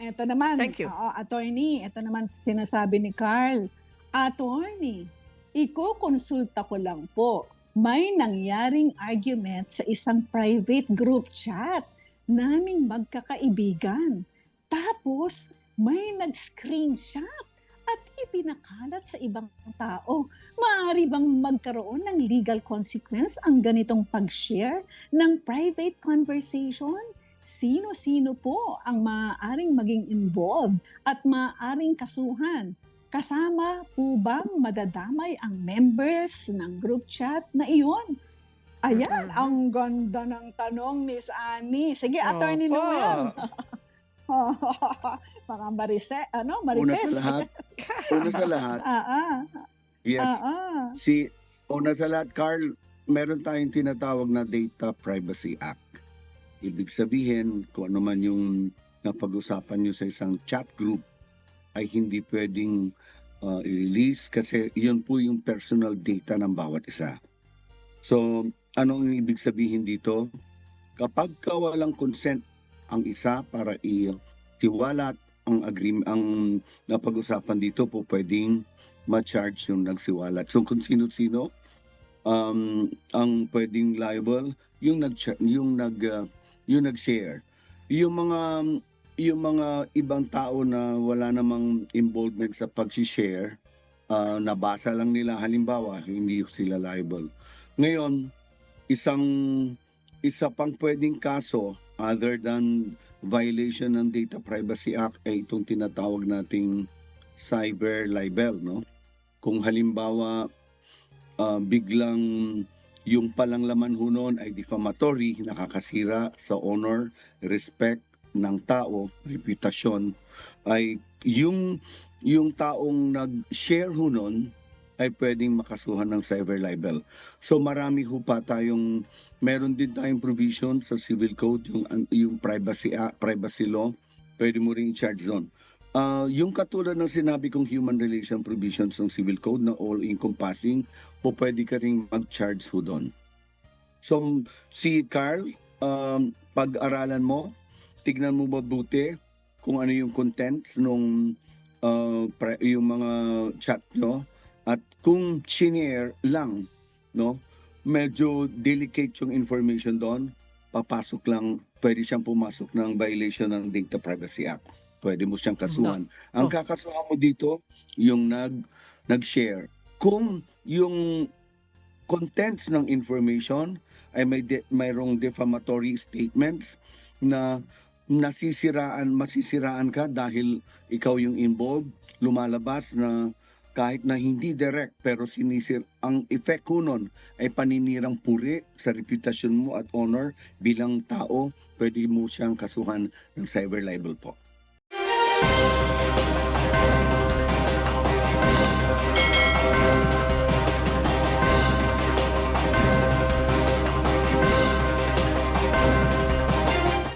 Eto naman, Thank you. oo, attorney, eto naman sinasabi ni Carl. Attorney, iko-konsulta ko lang po. May nangyaring argument sa isang private group chat naming magkakaibigan. Tapos, may nag-screenshot at ipinakalat sa ibang tao. Maaari bang magkaroon ng legal consequence ang ganitong pag-share ng private conversation? Sino-sino po ang maaaring maging involved at maaaring kasuhan? Kasama po bang madadamay ang members ng group chat na iyon? Ayan, Mhm. ang ganda ng tanong, Miss Annie. Sige, Attorney Opo. Noel. Mga Una sa Marites. lahat, una sa lahat, yes, una sa lahat, Carl, meron tayong tinatawag na Data Privacy Act. Ibig sabihin, kung ano man yung napag-usapan nyo sa isang chat group ay hindi pwedeng i-release kasi yun po yung personal data ng bawat isa. So, anong ibig sabihin dito? Kapag walang consent ang isa para i-tiwalat ang agreement, ang napag-usapan dito po pwedeng ma-charge yung nagsiwalat. So kung sino-sino ang pwedeng liable, yung nag-share. Yung mga ibang tao na wala namang involvement sa pag-share, nabasa lang nila halimbawa, hindi sila liable. Ngayon, isa pang pwedeng kaso other than violation ng Data Privacy Act ay itong tinatawag nating cyber libel, no? Kung halimbawa biglang yung palang laman ho noon ay defamatory, nakakasira sa honor, respect ng tao, reputasyon, ay yung taong nag-share ho noon ay pwedeng makasuhan ng cyber libel. So marami ho pa tayong, meron din tayong provision sa Civil Code, yung privacy law, pwede mo rin i-charge doon. Yung katulad ng sinabi kong human relation provisions ng Civil Code na all-encompassing, po pwede ka rin mag-charge ho doon. So si Carl, pag-aralan mo, tignan mo mabuti kung ano yung contents nung yung mga chat nyo. At kung shinare lang, no, medyo delicate yung information doon, papasok lang, pwede siyang pumasok ng violation ng Data Privacy Act. Pwede mo siyang kasuhan. Ang kakasuhan mo dito, yung nag-share. Kung yung contents ng information ay mayroong defamatory statements na masisiraan ka dahil ikaw yung involved, lumalabas na kahit na hindi direct pero ang effect ko nun ay paninirang puri sa reputasyon mo at honor bilang tao, pwede mo siyang kasuhan ng cyber libel po.